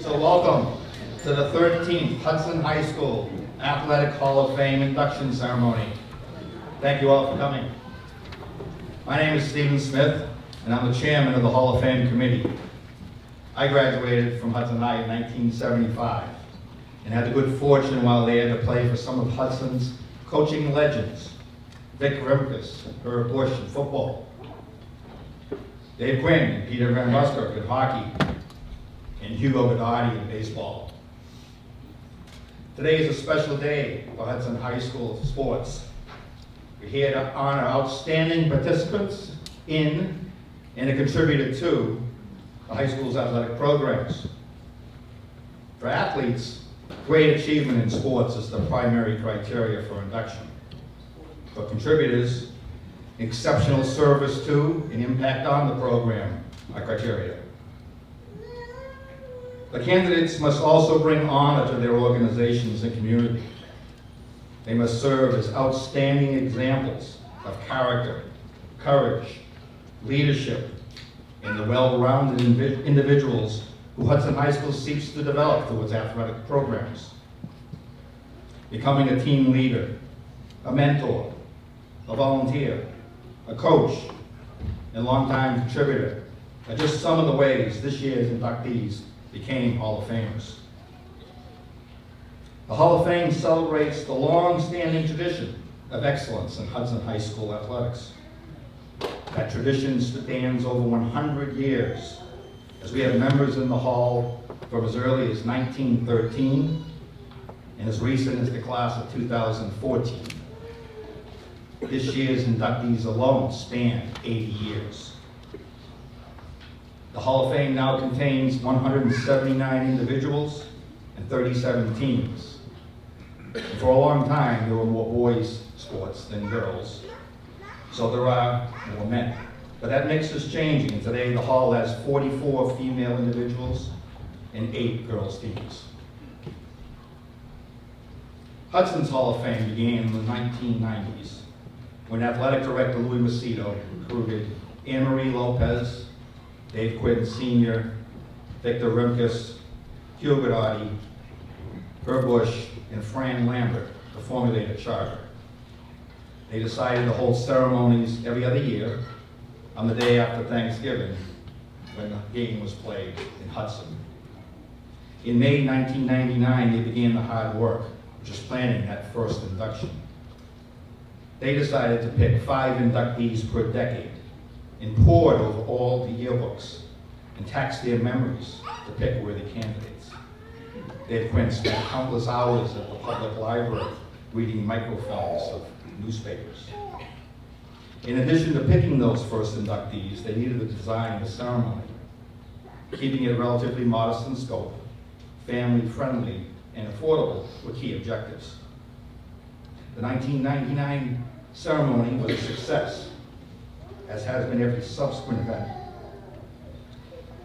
So welcome to the 13th Hudson High School Athletic Hall of Fame induction ceremony. Thank you all for coming. My name is Stephen Smith, and I'm the chairman of the Hall of Fame committee. I graduated from Hudson High in 1975 and had the good fortune while there to play for some of Hudson's coaching legends, Vic Rimkus, Herb Bush in football, Dave Quinn and Peter Van Buskirk in hockey, and Hugo Godotti in baseball. Today is a special day for Hudson High School sports. We're here to honor outstanding participants in and a contributor to the high school's athletic programs. For athletes, great achievement in sports is the primary criteria for induction. For contributors, exceptional service to and impact on the program are criteria. The candidates must also bring honor to their organizations and community. They must serve as outstanding examples of character, courage, leadership, and the well-rounded individuals who Hudson High School seeks to develop through its athletic programs. Becoming a team leader, a mentor, a volunteer, a coach, and longtime contributor are just some of the ways this year's inductees became Hall of Famers. The Hall of Fame celebrates the long-standing tradition of excellence in Hudson High School athletics. That tradition stands over 100 years, as we have members in the Hall from as early as 1913 and as recent as the class of 2014. This year's inductees alone span 80 years. The Hall of Fame now contains 179 individuals and 37 teams. And for a long time, there were more boys' sports than girls, so there are more men. But that mix is changing, and today the Hall has 44 female individuals and 8 girls' teams. Hudson's Hall of Fame began in the 1990s when athletic director Louis Macedo recruited Anne-Marie Lopez, Dave Quinn Sr., Victor Rimkus, Hugo Godotti, Herb Bush, and Fran Lambert to formulate a charter. They decided to hold ceremonies every other year on the day after Thanksgiving when the game was played in Hudson. In May 1999, they began the hard work, which is planning that first induction. They decided to pick 5 inductees per decade and pored over all the yearbooks and taxed their memories to pick worthy candidates. Dave Quinn spent countless hours at the public library reading microfilms of newspapers. In addition to picking those first inductees, they needed to design the ceremony, keeping it relatively modest in scope, family-friendly, and affordable were key objectives. The 1999 ceremony was a success, as has been every subsequent event.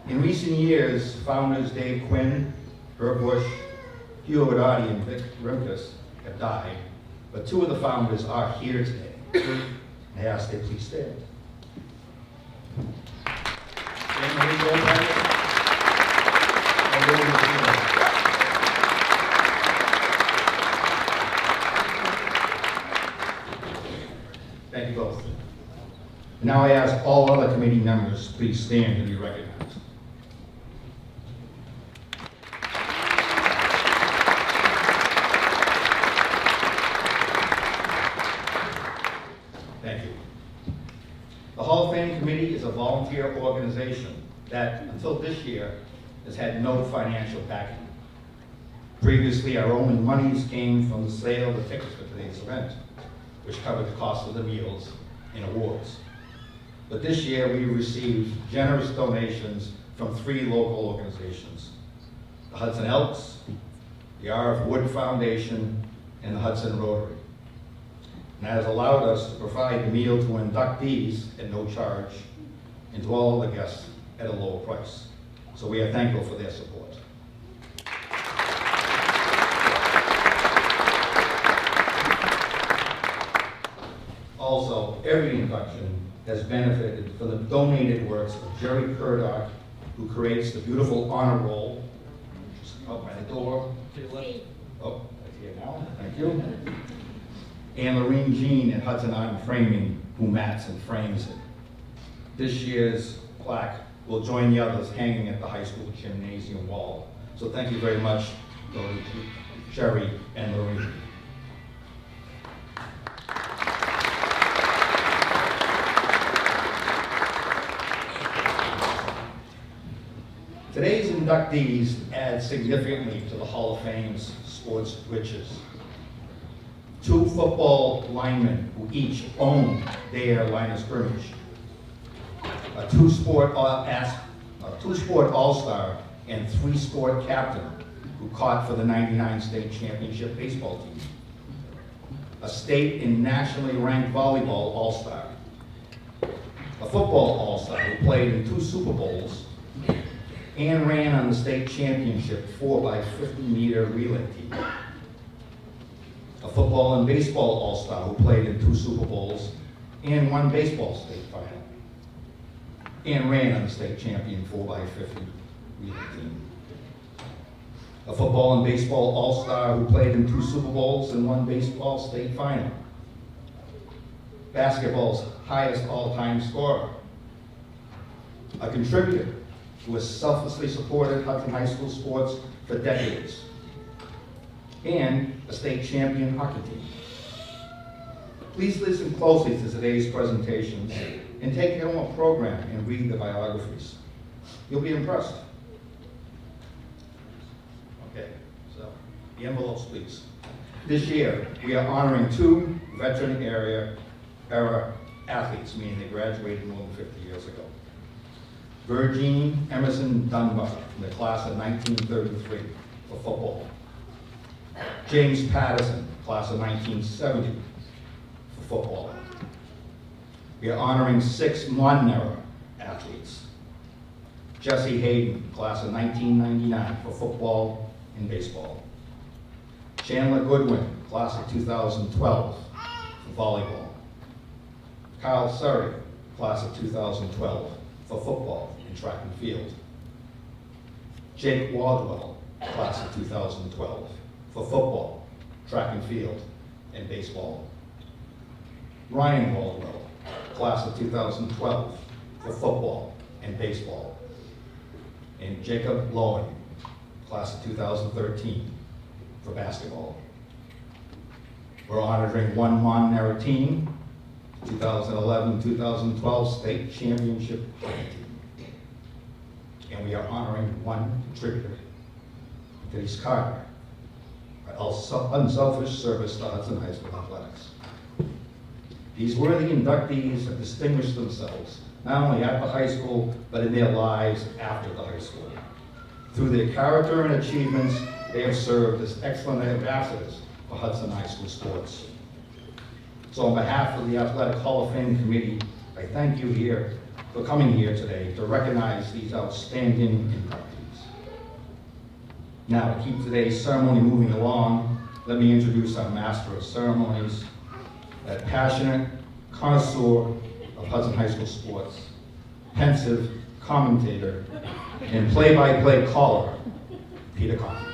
In recent years, founders Dave Quinn, Herb Bush, Hugo Godotti, and Vic Rimkus have died, but 2 of the founders are here today. I ask they please stand. Thank you both. Now I ask all other committee members, please stand and be recognized. Thank you. The Hall of Fame Committee is a volunteer organization that, until this year, has had no financial backing. Previously, our only monies came from the sale of the tickets for today's event, which covered the cost of the meals and awards. But this year, we received generous donations from 3 local organizations: the Hudson Elks, the R.F. Wood Foundation, and the Hudson Rotary. And that has allowed us to provide the meal to inductees at no charge and to all of the guests at a lower price. So we are thankful for their support. Also, every induction has benefited from the donated works of Jerry Purdock, who creates the beautiful honor roll, Up by the door. To your left. Oh, that's here now. Thank you. And Lorene Jean at Hudson Art and Framing, who mats and frames it. This year's plaque will join the others hanging at the high school gymnasium wall. So thank you very much, Sherry and Lorene. Today's inductees add significantly to the Hall of Fame's sports riches. 2 football linemen who each own their line of scrimmage. A two-sport all-star and 3-sport captain who caught for the '99 state championship baseball team. A state and nationally ranked volleyball all-star. A football all-star who played in 2 Super Bowls and ran on the state championship 4x50-meter relay team. A football and baseball all-star who played in 2 Super Bowls and 1 baseball state final, and ran on the state champion 4x50 relay team. A football and baseball all-star who played in 2 Super Bowls and 1 baseball state final. Basketball's highest all-time scorer. A contributor who has selflessly supported Hudson High School sports for decades. And a state champion hockey team. Please listen closely to today's presentations and take your own program and read the biographies. You'll be impressed. Okay, so the envelopes, please. This year, we are honoring 2 veteran era athletes, meaning they graduated more than 50 years ago. Virgin Emerson Dunbar from the class of 1933 for football. James Patterson, class of 1970 for football. We are honoring 6 modern era athletes. Jesse Hayden, class of 1999 for football and baseball. Chandler Goodwin, class of 2012 for volleyball. Kyle Surrey, class of 2012 for football and track and field. Jake Wardwell, class of 2012 for football, track and field, and baseball. Ryan Waldwell, class of 2012 for football and baseball. And Jacob Lowen, class of 2013 for basketball. We're honoring 1 modern era team, 2011-2012 state championship hockey team. And we are honoring 1 contributor, Denise Carter, our unselfish service to Hudson High School athletics. These worthy inductees have distinguished themselves, not only at the high school, but in their lives after the high school. Through their character and achievements, they have served as excellent ambassadors for Hudson High School sports. So on behalf of the Athletic Hall of Fame Committee, I thank you here for coming here today to recognize these outstanding inductees. Now, to keep today's ceremony moving along, let me introduce our Master of Ceremonies, that passionate connoisseur of Hudson High School sports, pensive commentator, and play-by-play caller, Peter Conti.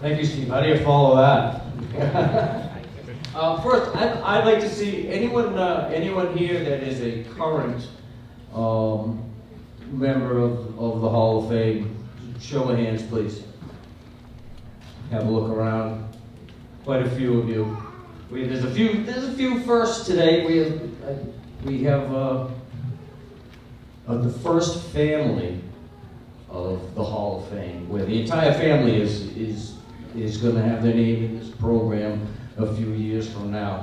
Thank you, Steve. How do you follow that? First, I'd like to see anyone here that is a current member of the Hall of Fame. Show of hands, please. Have a look around. Quite a few of you. There's a few firsts today. We have the first family of the Hall of Fame, where the entire family is going to have their name in this program a few years from now.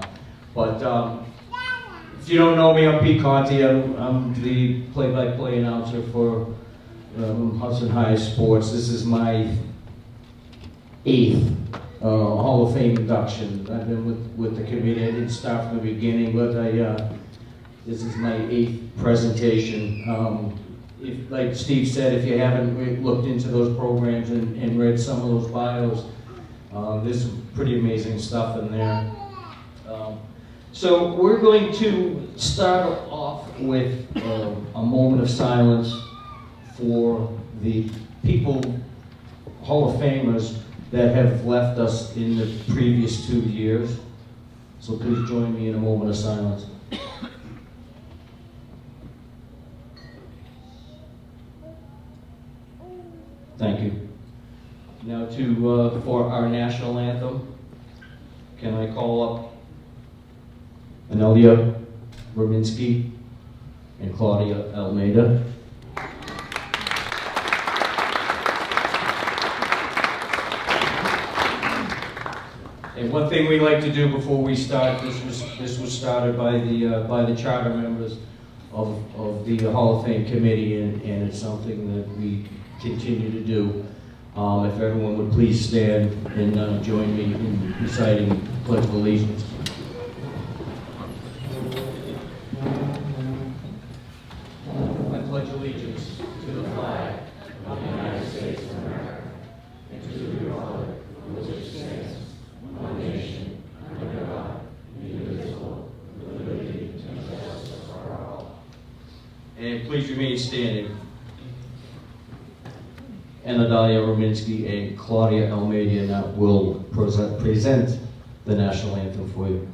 But if you don't know me, I'm Pete Conti. I'm the play-by-play announcer for Hudson High Sports. This is my 8th Hall of Fame induction. I've been with the committee. I didn't start from the beginning, but this is my 8th presentation. If, like Steve said, if you haven't looked into those programs and read some of those bios, there's some pretty amazing stuff in there. So we're going to start off with a moment of silence for the people, Hall of Famers, that have left us in the previous 2 years. So please join me in a moment of silence. Thank you. Now for our national anthem, can I call up Anelia Rominsky and Claudia Almeida? And one thing we like to do before we start, this was started by the charter members of the Hall of Fame committee, and it's something that we continue to do. If everyone would please stand and join me in reciting the Pledge of Allegiance. I pledge allegiance to the flag of the United States of America and to the republic for which it stands, one nation, under God, indivisible, with liberty and justice for all. And please remain standing. And Natalia Rominsky and Claudia Almeida now will present the national anthem for you.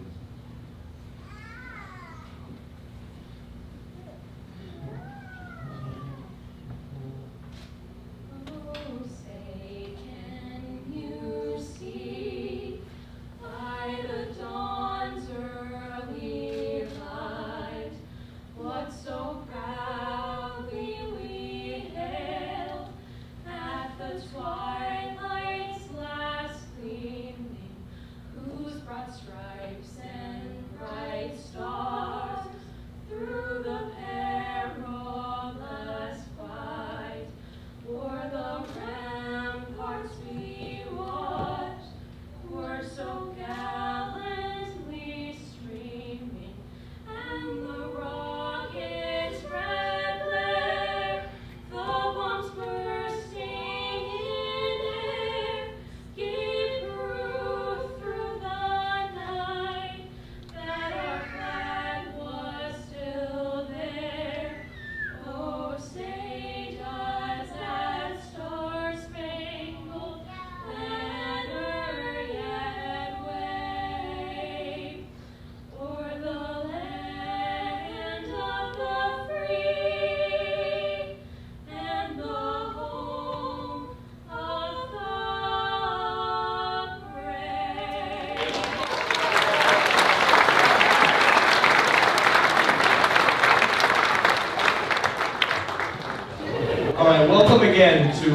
All right, welcome again to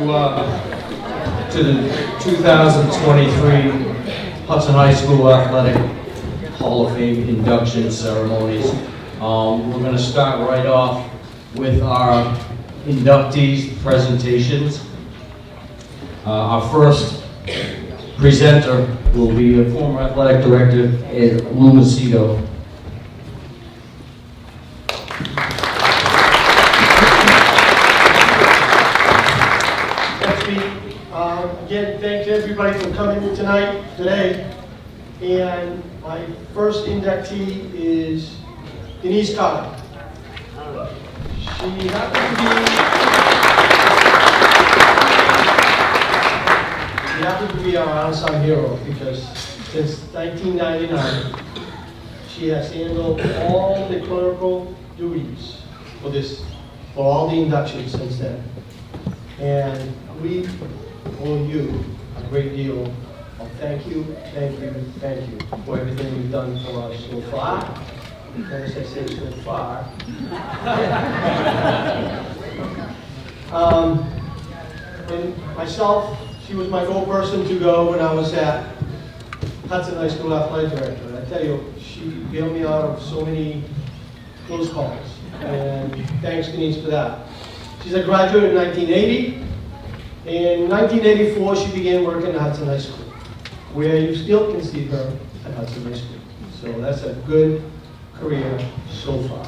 the 2023 Hudson High School Athletic Hall of Fame induction ceremonies. We're going to start right off with our inductees presentations. Our first presenter will be a former athletic director, Lou Macedo. Again, thank everybody for coming today. And my first inductee is Denise Carter. She happened to be our unsung hero because since 1999, she has handled all the clerical duties for all the inductions since then. And we owe you a great deal of thank you for everything you've done for us so far. Notice I say so far. And myself, she was my go to go when I was at Hudson High School Athletic Director. And I tell you, she bailed me out of so many close calls. And thanks, Denise, for that. She's a graduate in 1980. In 1984, she began working at Hudson High School, where you still can see her at Hudson High School. So that's a good career so far.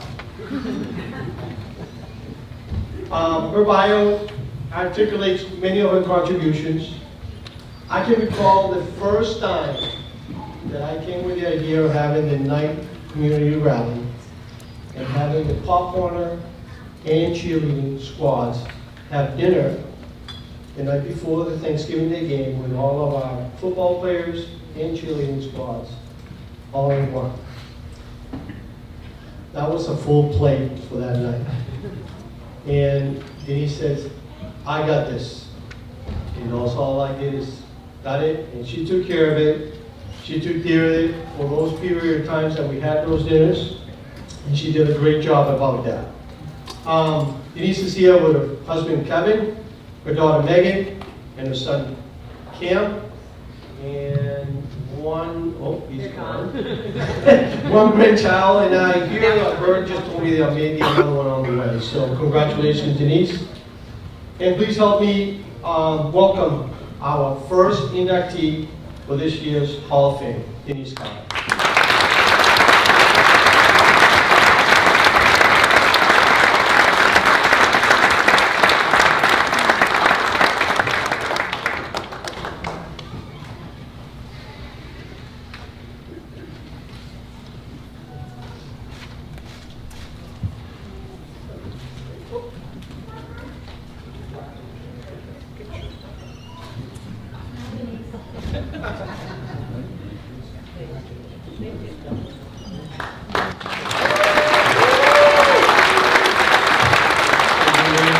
Her bio articulates many of her contributions. I can recall the first time that I came with the idea of having the night community rally and having the Pop Warner and cheerleading squads have dinner the night before the Thanksgiving Day game with all of our football players and cheerleading squads, all in one. That was a full plate for that night. And Denise says, I got this. And also all I did is got it, and she took care of it. She took care of it for those period of times that we had those dinners, and she did a great job about that. Denise is here with her husband Kevin, her daughter Megan, and her son Cam, and he's gone. One grandchild, and I hear a bird just told me there may be another one on the way. So congratulations, Denise. And please help me welcome our first inductee for this year's Hall of Fame, Denise Carter.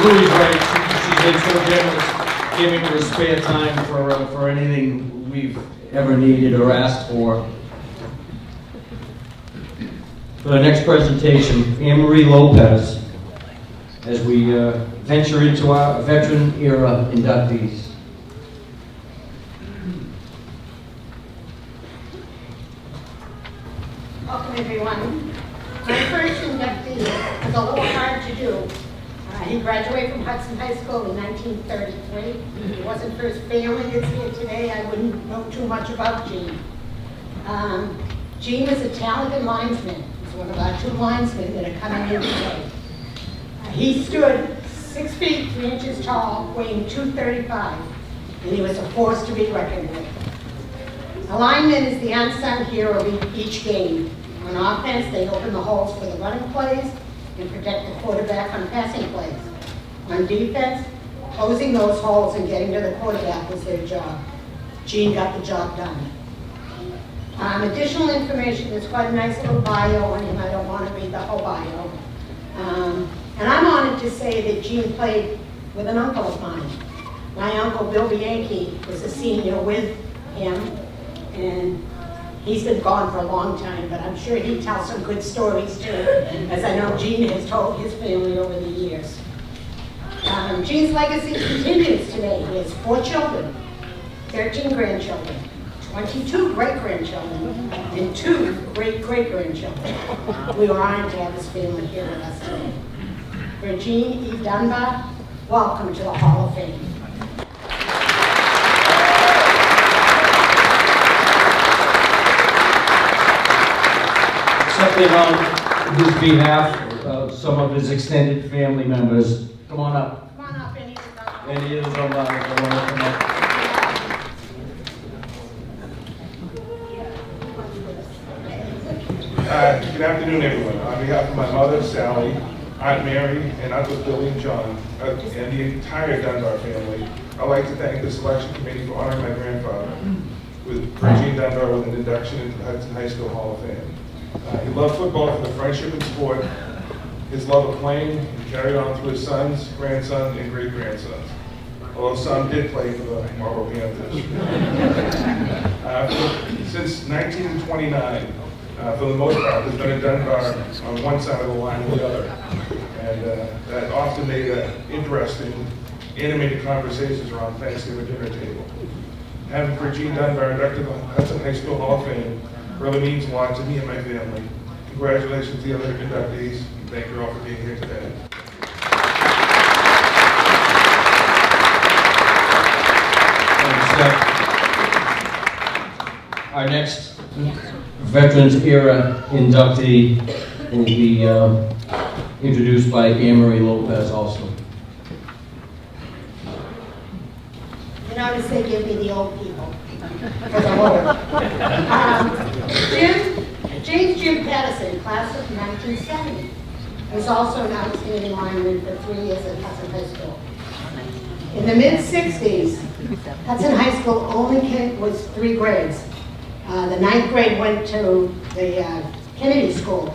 Louie's right. She's been so generous, giving her spare time for anything we've ever needed or asked for. For the next presentation, Anne-Marie Lopez, as we venture into our veteran era inductees. Welcome, everyone. My first inductee was a little hard to do. He graduated from Hudson High School in 1933. If it wasn't for his family that's here today, I wouldn't know too much about Gene. Gene was a talented linesman. He's one of our 2 linesmen that are coming in today. He stood 6 feet 3 inches tall, weighing 235, and he was a force to be reckoned with. A lineman is the unsung hero of each game. On offense, they open the holes for the running plays and protect the quarterback on passing plays. On defense, closing those holes and getting to the quarterback was their job. Gene got the job done. Additional information, there's quite a nice little bio on him. I don't want to read the whole bio. And I'm honored to say that Gene played with an uncle of mine. My uncle, Bill Bianchi, was a senior with him, and he's been gone for a long time, but I'm sure he'd tell some good stories too, as I know Gene has told his family over the years. Gene's legacy continues today. He has 4 children, 13 grandchildren, 22 great-grandchildren, and 2 great-great-grandchildren. We are honored to have his family here with us today. For Gene E. Dunbar, welcome to the Hall of Fame. Accepted on his behalf, some of his extended family members. Come on up. Come on up, any of the Any of them want to come up? Good afternoon, everyone. On behalf of my mother, Sally, Aunt Mary, and Uncles Billy and John, and the entire Dunbar family, I'd like to thank the selection committee for honoring my grandfather with Gene Dunbar with an induction into the Hudson High School Hall of Fame. He loved football for the friendship and sport, his love of playing, and carried on through his sons, grandsons, and great-grandsons. Although some did play for the Marlboro Panthers. Since 1929, for the most part, there's been a Dunbar on one side of the line or the other. And that often made interesting, animated conversations around Thanksgiving dinner table. Having for Gene Dunbar inducted to the Hudson High School Hall of Fame really means a lot to me and my family. Congratulations to the other inductees, and thank you all for being here today. Our next Veterans Era inductee will be introduced by Anne-Marie Lopez also. You notice they give me the old people. For the Lord. James Jim Patterson, class of 1970, was also an outstanding lineman for 3 years at Hudson High School. In the mid-60s, Hudson High School only was 3 grades. The 9th grade went to the Kennedy School.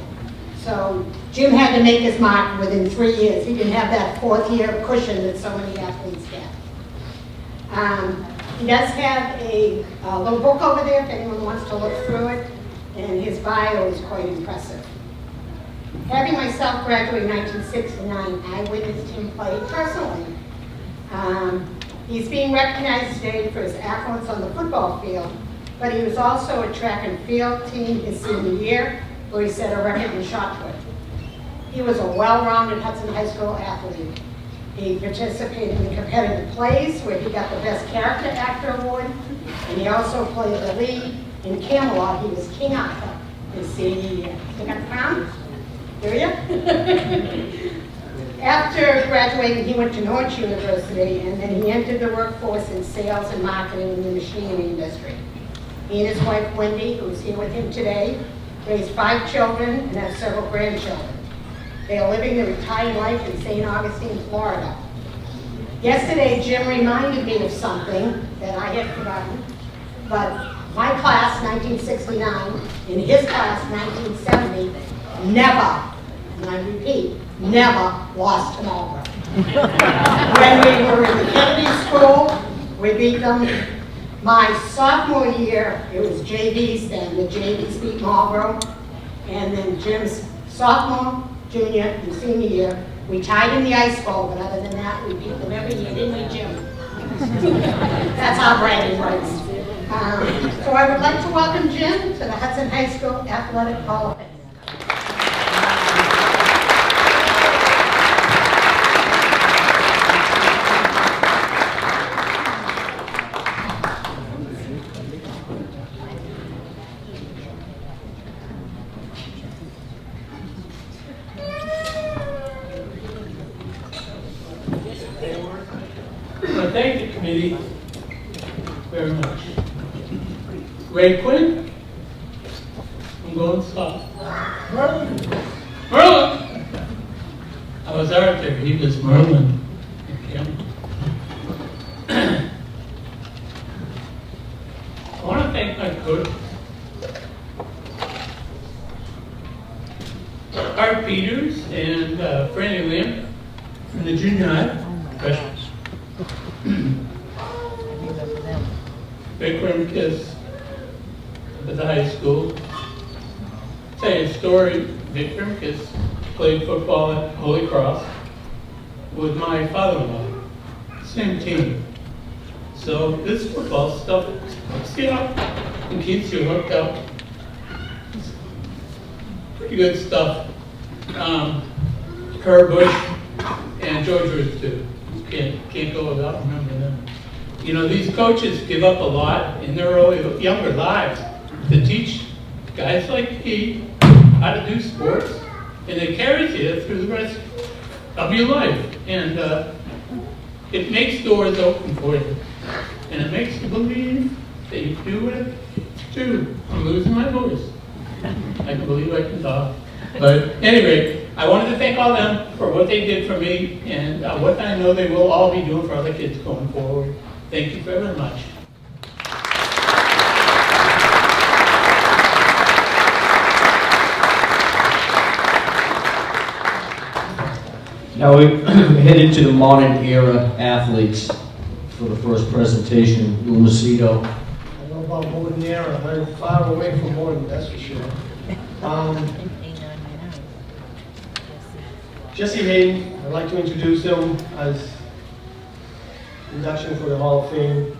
So Jim had to make his mark within 3 years. He didn't have that 4th year cushion that so many athletes get. He does have a little book over there if anyone wants to look through it, and his bio is quite impressive. Having myself graduated in 1969, I witnessed him play personally. He's being recognized today for his excellence on the football field, but he was also a track and field team his senior year, where he set a record in shot put. He was a well-rounded Hudson High School athlete. He participated in competitive plays where he got the Best Character Actor Award, and he also played the lead in Camelot. He was King Arthur his senior year. You got the crown? Do you? After graduating, he went to Norwich University, and then he entered the workforce in sales and marketing in the machinery industry. He and his wife, Wendy, who's here with him today, raised 5 children and have several grandchildren. They are living their retired life in St. Augustine, Florida. Yesterday, Jim reminded me of something that I had forgotten, but my class, 1969, and his class, 1970, never, and I repeat, never lost to Marlboro. When we were in the Kennedy School, we beat them. My sophomore year, it was JVs then. The JVs beat Marlboro. And then Jim's sophomore, junior, and senior year, we tied in the ice bowl, but other than that, we beat them every year, didn't we, Jim? That's our bragging rights. So I would like to welcome Jim to the Hudson High School Athletic Hall of Fame. Thank the committee very much. Ray Quinn, I'm going soft. Merlin! I was Arthur, he was Merlin. Okay. I want to thank my coach, Art Peters and Franny Lamb from the junior high, freshman. Vikram Kiss at the high school. Tell you a story. Vikram Kiss played football at Holy Cross with my father-in-law. Same team. So this football stuff hooks you up and keeps you hooked up. It's pretty good stuff. Kerr Bush and George Ruth too. Can't go without remembering them. You know, these coaches give up a lot in their younger lives to teach guys like me how to do sports, and it carries you through the rest of your life. And it makes doors open for you, and it makes you believe that you do what it do. I'm losing my voice. I can believe I can talk. But anyway, I wanted to thank all them for what they did for me and what I know they will all be doing for other kids going forward. Thank you very much. Now we head into the modern era athletes for the first presentation. Lou Macedo. I don't know about modern era, I'm far away from modern, that's for sure. Jesse Hayden, I'd like to introduce him as induction for the Hall of Fame.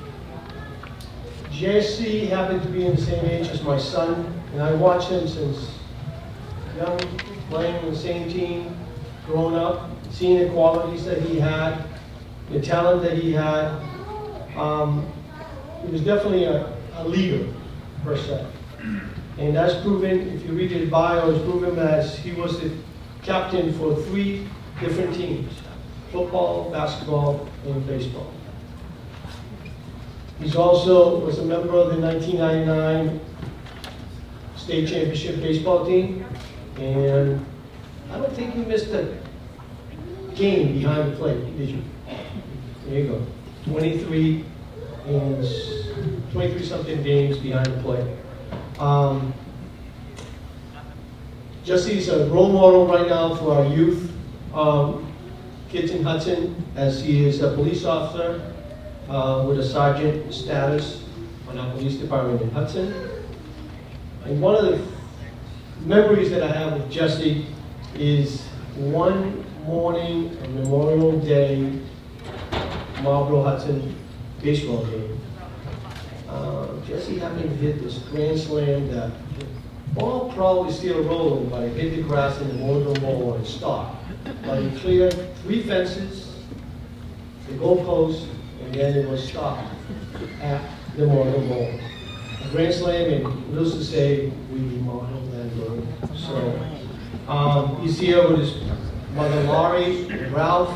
Jesse happened to be in the same age as my son, and I watched him since young, playing in the same team, growing up, seeing the qualities that he had, the talent that he had. He was definitely a leader, per se. And that's proven, if you read his bio, it's proven as he was the captain for 3 different teams: football, basketball, and baseball. He's also was a member of the 1999 state championship baseball team. And I don't think you missed a game behind the plate, did you? There you go. 23 something games behind the plate. Jesse's a role model right now for our youth kids in Hudson, as he is a police officer with a sergeant status on our police department in Hudson. And one of the memories that I have with Jesse is one morning on Memorial Day, Marlboro Hudson baseball game. Jesse happened to hit this grand slam that the ball probably still rolling, but it hit the grass in the Memorial Bowl and stopped. But he cleared 3 fences, the goalpost, and then it was stopped at the Memorial Bowl. A grand slam, and needless to say, we remodeled that road. So he's here with his mother Laurie, and Ralph,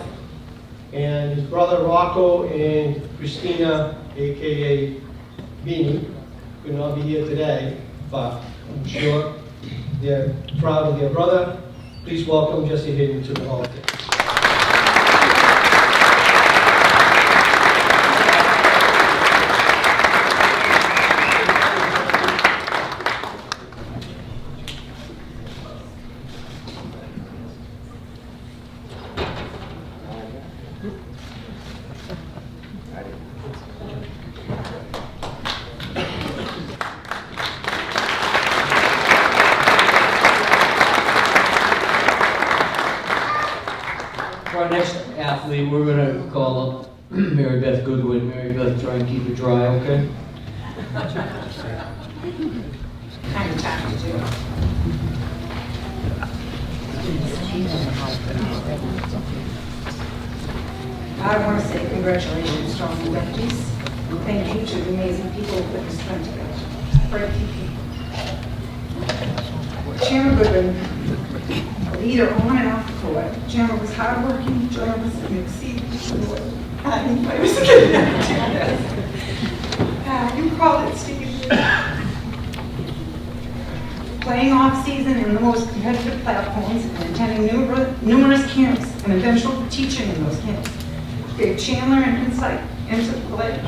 and his brother Rocco and Christina, aka Beanie. Could not be here today, but I'm sure they're proud of their brother. Please welcome Jesse Hayden to the Hall of Fame. For our next athlete, we're going to call up Mary Beth Goodwin. Mary Beth, try and keep it dry, okay? Kind of tough to do. I want to say congratulations to all the inductees, and thank you to the amazing people who put this event together. Great people. Chairman Goodwin, a leader on and off the court. Chairman was hardworking, joyous, and exceedingly loyal. I was kidding. You call it Steve. Playing off-season in the most competitive platforms and attending numerous camps and eventual teaching in those camps gave Chandler an insight into play,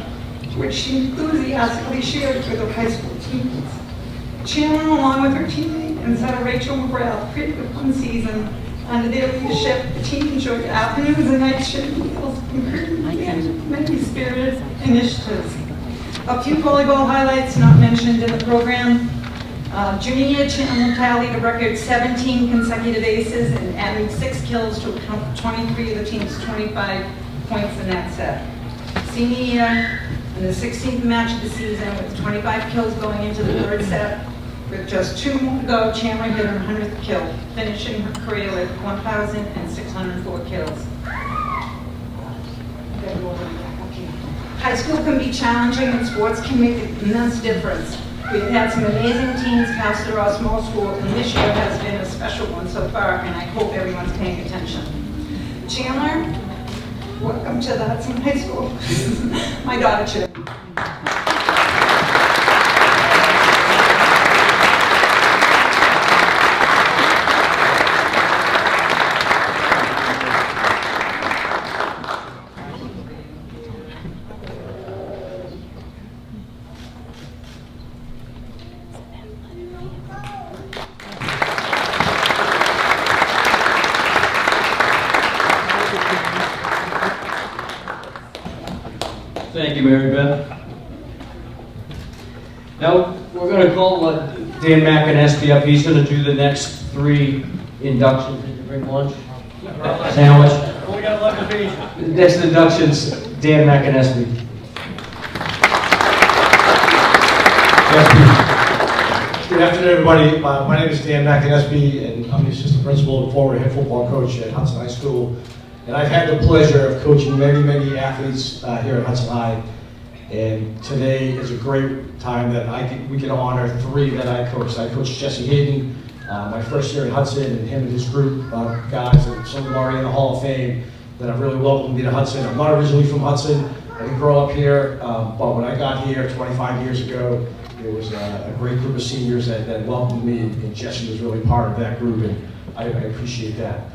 which she enthusiastically shared with her high school teammates. Chandler, along with her teammate and setter Rachel McGrath, created one season. Under their leadership, the team enjoyed afternoons and night shift meals, including many spirited initiatives. A few volleyball highlights not mentioned in the program. Junior year, Chandler tallied a record 17 consecutive aces and added 6 kills to account for 23 of the team's 25 points in that set. Senior year, in the 16th match of the season, with 25 kills going into the 3rd set, with just 2 more to go, Chandler hit her 100th kill, finishing her career with 1,604 kills. High school can be challenging and sports can make an immense difference. We've had some amazing teams pass through our small school, and this year has been a special one so far, and I hope everyone's paying attention. Chandler, welcome to the Hudson High School. My daughter, too. Thank you, Mary Beth. Now, we're going to call Dan McInnesby up. He's going to do the next 3 inductions. Did you bring lunch? Sandwich? We got 11 pages. The next induction's Dan McInnesby. Good afternoon, everybody. My name is Dan McInnesby, and I'm the assistant principal and former head football coach at Hudson High School. And I've had the pleasure of coaching many athletes here at Hudson High. And today is a great time that we can honor 3 that I coached. I coached Jesse Hayden, my first year at Hudson, and him and his group of guys, and some of them already in the Hall of Fame, that I've really welcomed me to Hudson. I'm not originally from Hudson. I didn't grow up here, but when I got here 25 years ago, there was a great group of seniors that welcomed me, and Jesse was really part of that group, and I appreciate that.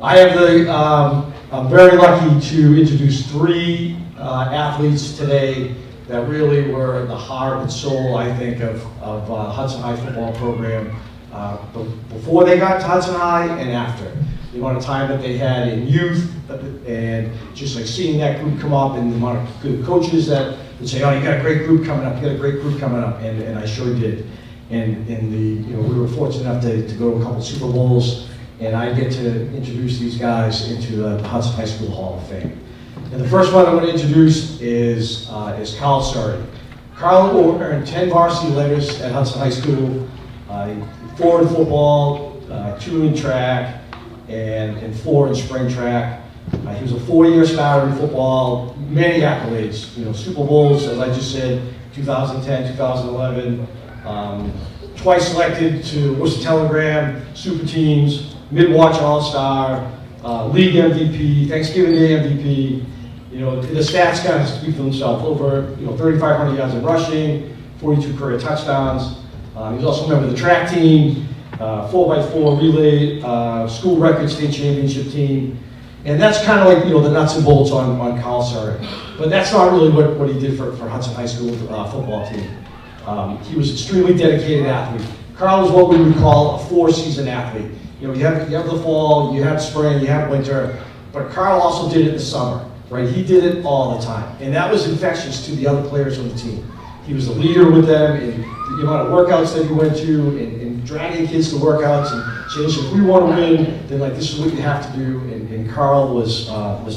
I have I'm very lucky to introduce 3 athletes today that really were the heart and soul, I think, of Hudson High football program, before they got to Hudson High and after. The amount of time that they had in youth, and just like seeing that group come up, and the amount of good coaches that would say, oh, you got a great group coming up, you got a great group coming up, and I sure did. And we were fortunate enough to go to a couple Super Bowls, and I get to introduce these guys into the Hudson High School Hall of Fame. And the first one I'm going to introduce is Carl Surrey. Carl earned 10 varsity letters at Hudson High School, 4 in football, 2 in track, and 4 in spring track. He was a 4-year starter in football, many accolades, Super Bowls, as I just said, 2010, 2011, twice selected to Worcester Telegram, Super Teams, Mid-Watch All-Star, League MVP, Thanksgiving Day MVP. The stats kind of speak for themselves. Over 3,500 yards of rushing, 42 career touchdowns. He's also a member of the track team, 4x4 relay, school record state championship team. And that's kind of like the nuts and bolts on Carl Surrey. But that's not really what he did for Hudson High School football team. He was an extremely dedicated athlete. Carl was what we would call a 4-season athlete. You have the fall, you have spring, you have winter, but Carl also did it in the summer, right? He did it all the time, and that was infectious to the other players on the team. He was a leader with them, and the amount of workouts that he went to, and dragging kids to workouts, and saying, if we want to win, then this is what you have to do, and Carl was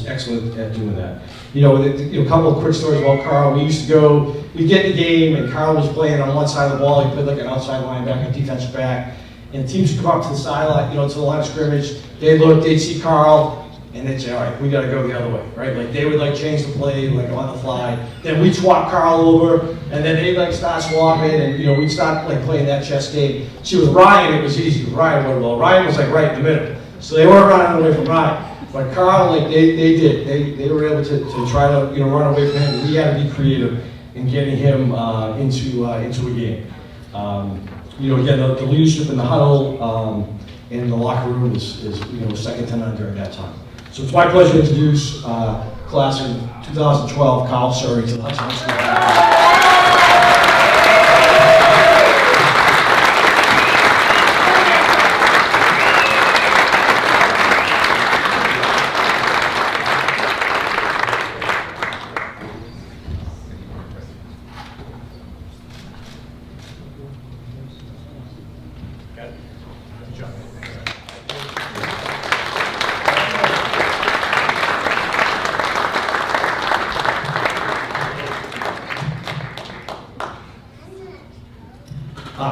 excellent at doing that. A couple of quick stories about Carl. We used to go, we'd get in the game, and Carl was playing on one side of the ball. He played like an outside linebacker, defensive back. And teams would come up to the sideline, to the line of scrimmage. They'd look, they'd see Carl, and they'd say, all right, we got to go the other way, right? Like they would change the play, on the fly. Then we'd swap Carl over, and then they'd start swapping, and we'd start playing that chess game. See, with Ryan, it was easy. With Ryan went well. Ryan was right in the middle, so they weren't running away from Ryan. But Carl, they did. They were able to try to run away from him. We had to be creative in getting him into a game. Again, the leadership in the huddle and the locker room is second to none during that time. So it's my pleasure to introduce class of 2012, Carl Surrey, to the Hudson High School.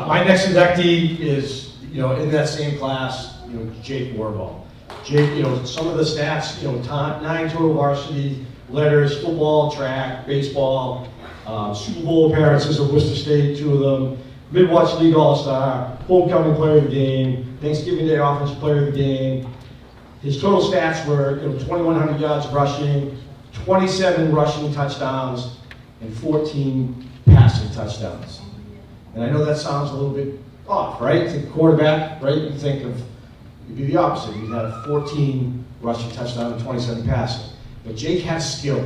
My next inductee is, in that same class, Jake Warball. Jake, some of the stats, 9 total varsity letters, football, track, baseball, Super Bowl appearances at Worcester State, 2 of them, Mid-Watch League All-Star, Homecoming Player of the Game, Thanksgiving Day Offensive Player of the Game. His total stats were 2,100 yards rushing, 27 rushing touchdowns, and 14 passing touchdowns. And I know that sounds a little bit off, right? Think quarterback, right? You think it'd be the opposite. You'd have 14 rushing touchdowns and 27 passing. But Jake had skill.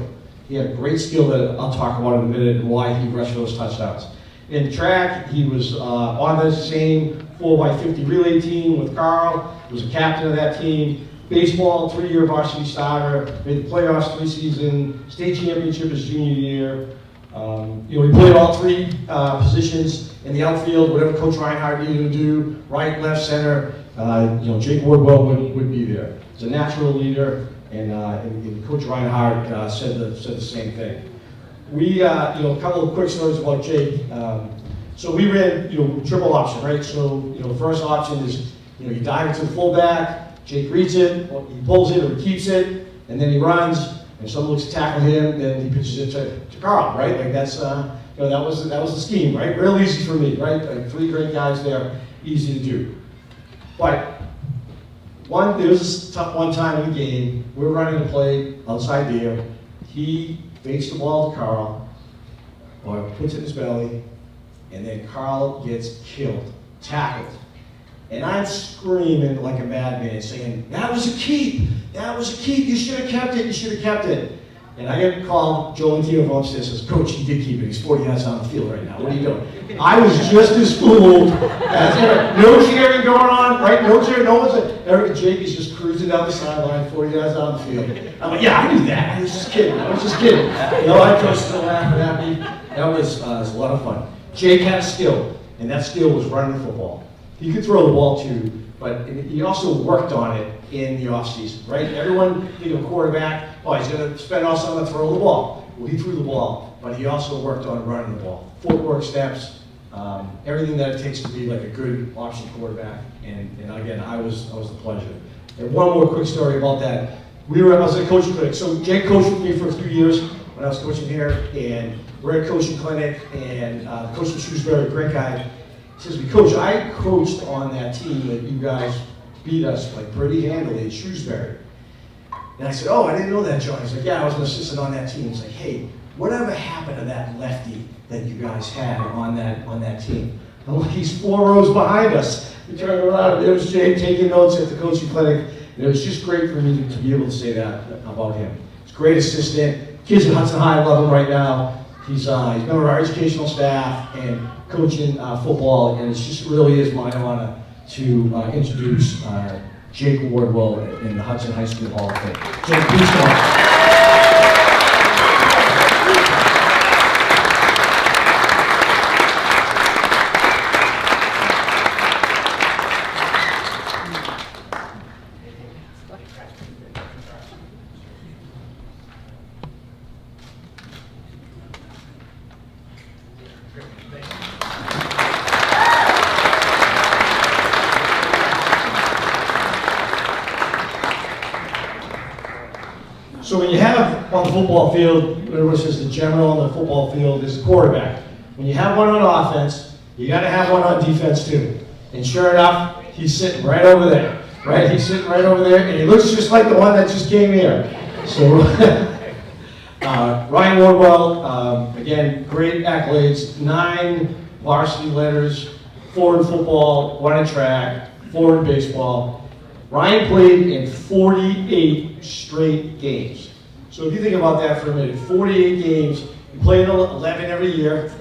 He had a great skill that I'll talk about in a minute and why he rushed those touchdowns. In track, he was on the same 4x50 relay team with Carl. He was a captain of that team. Baseball, 3-year varsity starter. Made the playoffs 3 seasons. State championship his junior year. He played all 3 positions in the outfield, whatever Coach Reinhardt needed him to do, right, left, center. Jake Wardwell would be there. He's a natural leader, and Coach Reinhardt said the same thing. We, a couple of quick stories about Jake. So we ran, triple option, right? So, first option is, you dive into the fullback, Jake reads it, he pulls it or he keeps it, and then he runs. And someone looks to tackle him, then he pitches it to Carl, right? That's that was the scheme, right? Real easy for me, right? 3 great guys there, easy to do. But there was one time in the game, we were running a play outside there. He fakes the ball to Carl, or puts it in his belly, And then Carl gets killed, tackled. And I'm screaming like a madman, saying, that was a keep, that was a keep, you should have kept it, you should have kept it. And I get a call, Joe Latino from upstairs says, Coach, he did keep it, he's 40 yards down the field right now, what are you doing? I was just as fooled as ever. No cheering going on, right? No cheering, no one's, Jake is just cruising down the sideline, 40 yards down the field. I'm like, yeah, I knew that, I was just kidding. You know, I was still laughing at me. That was a lot of fun. Jake had a skill, and that skill was running the football. He could throw the ball too, but he also worked on it in the offseason, right? Everyone, a quarterback, oh, he's going to spend all summer throwing the ball. Well, he threw the ball, but he also worked on running the ball. Footwork, steps, everything that it takes to be like a good option quarterback. And again, I was the pleasure. And one more quick story about that. I was at coaching clinic. So Jake coached with me for a few years when I was coaching here, and we're at coaching clinic, and Coach from Shrewsbury, great guy. He says to me, Coach, I coached on that team that you guys beat us like pretty handily at Shrewsbury. And I said, oh, I didn't know that, John. He's like, yeah, I was an assistant on that team. He's like, hey, whatever happened to that lefty that you guys had on that team? I'm like, he's 4 rows behind us. We turned around, and there was Jay taking notes at the coaching clinic. And it was just great for me to be able to say that about him. He's a great assistant. Kids at Hudson High love him right now. He's member of our educational staff and coaching football, and it just really is my honor to introduce Jake Wardwell in the Hudson High School Hall of Fame. Jake, please come on. So when you have on the football field, whatever says the general on the football field is the quarterback. When you have one on offense, you got to have one on defense too. And sure enough, he's sitting right over there. Right? He's sitting right over there, and he looks just like the one that just came here. So Ryan Wardwell, again, great accolades. 9 varsity letters, 4 in football, 1 in track, 4 in baseball. Ryan played in 48 straight games. So if you think about that for a minute, 48 games, he played 11 every year,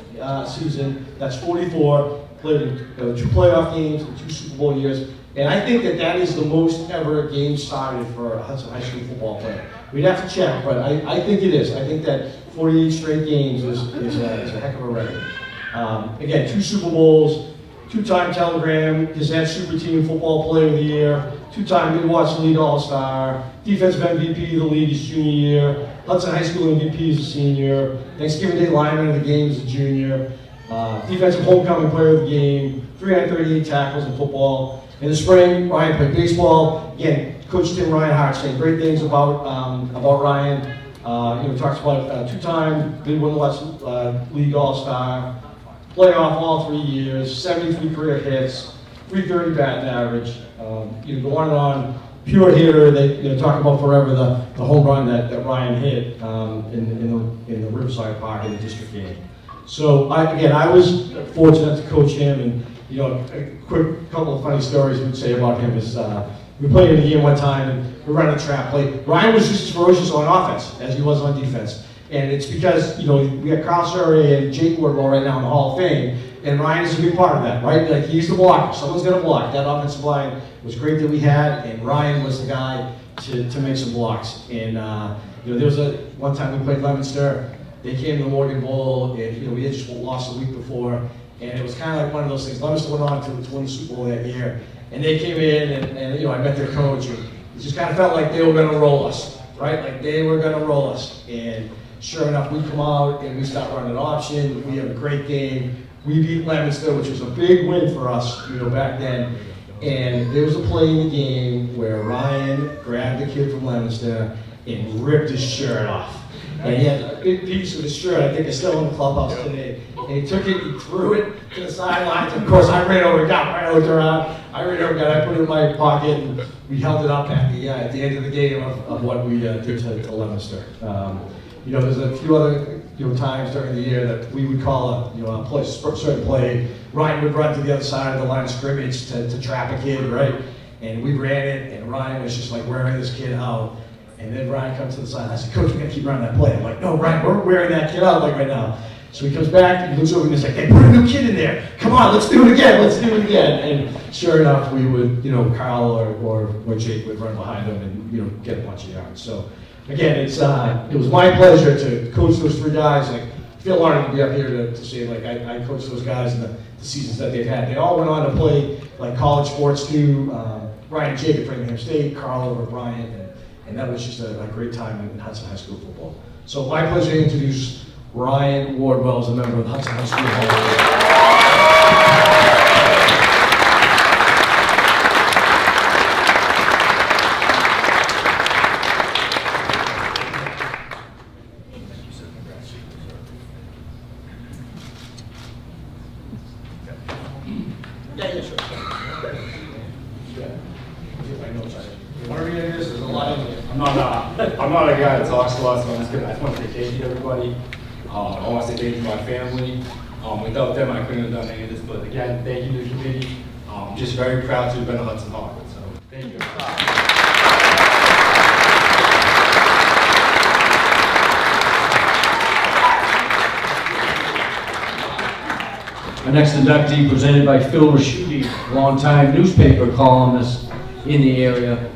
season, that's 44, played in 2 playoff games and 2 Super Bowl years. And I think that is the most ever games started for a Hudson High School football player. We'd have to check, but I think it is. I think that 48 straight games is a heck of a record. Again, 2 Super Bowls, 2-time Telegram, Gazette Super Team Football Player of the Year, 2-time Mid-Watson League All-Star, Defensive MVP of the league his junior year, Hudson High School MVP as a senior, Thanksgiving Day lineman of the game as a junior, Defensive Homecoming Player of the Game, 338 tackles in football. In the spring, Ryan played baseball. Again, Coach Tim Reinhardt saying great things about Ryan. Talks about 2-time Mid-Watson League All-Star, playoff all 3 years, 73 career hits, 330 batting average. Go on and on. Pure hitter. They talk about forever the home run that Ryan hit in the Riverside Park in the district game. So I was fortunate to coach him, and a quick couple of funny stories we'd say about him is we played in a game one time and we ran a trap play. Ryan was just as ferocious on offense as he was on defense. And it's because, we got Carl Surrey and Jake Wardwell right now in the Hall of Fame, and Ryan is a big part of that, right? Like, he's the blocker. Someone's going to block. That offensive line was great that we had, and Ryan was the guy to make some blocks. And, there was one time we played Leominster. They came to the Morgan Bowl, and, we had just lost the week before, and it was kind of like one of those things. Leominster went on to win the Super Bowl that year, and they came in, and I met their coach, and it just kind of felt like they were going to roll us, right? Like, they were going to roll us. And sure enough, we come out and we start running option. We have a great game. We beat Leominster, which was a big win for us, back then. And there was a play in the game where Ryan grabbed the kid from Leominster and ripped his shirt off. And he had a big piece of his shirt. I think it's still in the clubhouse today. And he took it, he threw it to the sidelines. Of course, I ran over, I looked around. I put it in my pocket, and we held it up at the end of the game of what we did to Leominster. there's a few other, times during the year that we would call a certain play. Ryan would run to the other side of the line of scrimmage to trap a kid, right? And we ran it, and Ryan was just like wearing this kid out. And then Ryan comes to the side. I said, Coach, we're gonna keep running that play. I'm like, no, Ryan, we're wearing that kid out like right now. So he comes back and he looks over and he's like, hey, put a new kid in there. Come on, let's do it again. And sure enough, we would, Carl or Jake would run behind them and get a bunch of yards. So again, it was my pleasure to coach those three guys. Like, I feel honored to be up here to say like I coached those guys in the seasons that they've had. They all went on to play like college sports too. Ryan and Jake at Framingham State, Carl over at Bryant, and that was just a great time in Hudson High School football. So my pleasure to introduce Ryan Wardwell as a member of the Hudson High School Hall I'm not a guy that talks a lot, so I'm just gonna, I just want to say thank you to everybody. I want to say thank you to my family. Without them, I couldn't have done any of this, but again, thank you to the committee. Just very proud to have been a Hudson Hawk, so thank you. Our next inductee presented by Phil Raschuti, longtime newspaper columnist in the area.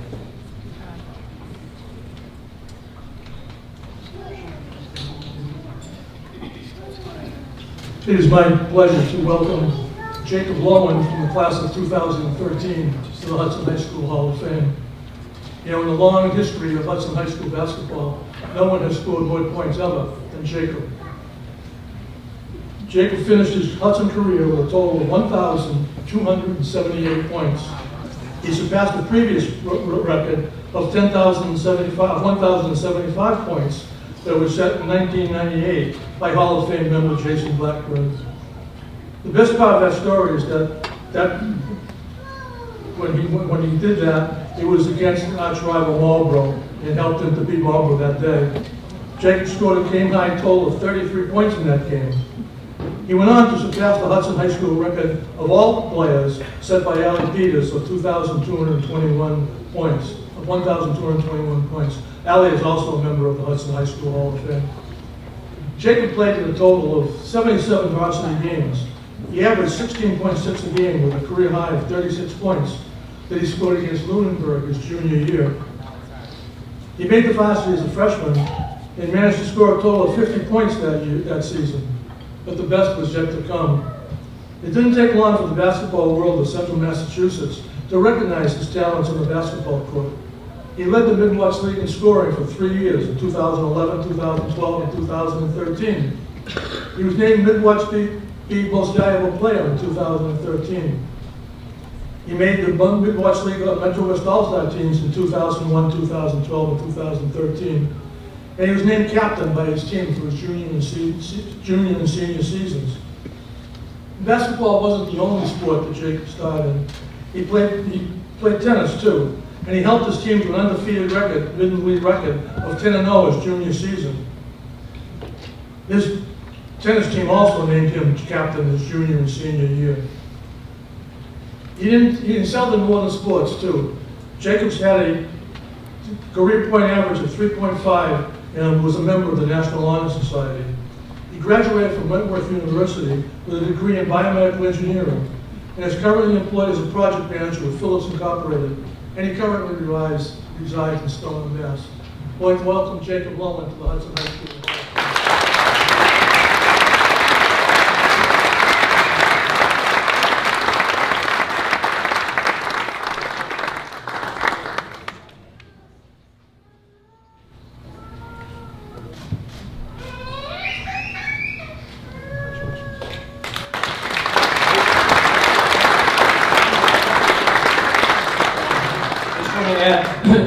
It is my pleasure to welcome Jacob Lowen from the class of 2013 to the Hudson High School Hall of Fame. In the long history of Hudson High School basketball, no one has scored more points ever than Jacob. Jacob finished his Hudson career with a total of 1,278 points. He surpassed the previous record of 1,075 points that was set in 1998 by Hall of Fame member Jason Blackburn. The best part of that story is that when he did that, it was against arch rival Marlboro and helped him to beat Marlboro that day. Jacob scored a game-high total of 33 points in that game. He went on to surpass the Hudson High School record of all players set by Allie Peters of 1,221 points. Allie is also a member of the Hudson High School Hall of Fame. Jacob played in a total of 77 varsity games. He averaged 16.6 a game with a career high of 36 points that he scored against Lunenburg his junior year. He made the varsity as a freshman and managed to score a total of 50 points that season, but the best was yet to come. It didn't take long for the basketball world of Central Massachusetts to recognize his talents on the basketball court. He led the Midwest League in scoring for 3 years, in 2011, 2012, and 2013. He was named Midwest League Most Valuable Player in 2013. He made the Midwest League Metro West All-Star teams in 2001, 2012, and 2013. And he was named captain by his team for his junior and senior seasons. Basketball wasn't the only sport that Jacob started. He played tennis too. And he helped his team to an undefeated record, mid-league record of 10-0 his junior season. His tennis team also named him captain his junior and senior year. He excelled in more than sports too. Jacobs had a career point average of 3.5 and was a member of the National Honor Society. He graduated from Wentworth University with a degree in biomedical engineering and is currently employed as a project manager with Phillips Incorporated. And he currently resides in Stoneham, Mass. I'd like to welcome Jacob Lowen to the Hudson High School.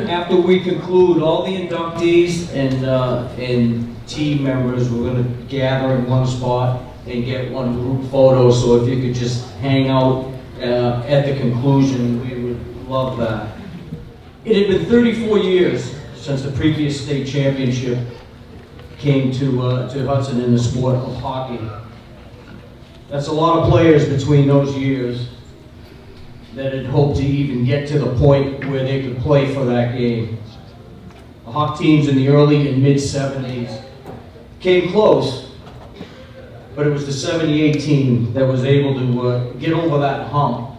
After we conclude all the inductees and team members, we're going to gather in one spot and get one group photo. So if you could just hang out at the conclusion, we would love that. It had been 34 years since the previous state championship came to Hudson in the sport of hockey. That's a lot of players between those years that had hoped to even get to the point where they could play for that game. The Hawk teams in the early and mid-70s came close, but it was the 78 team that was able to get over that hump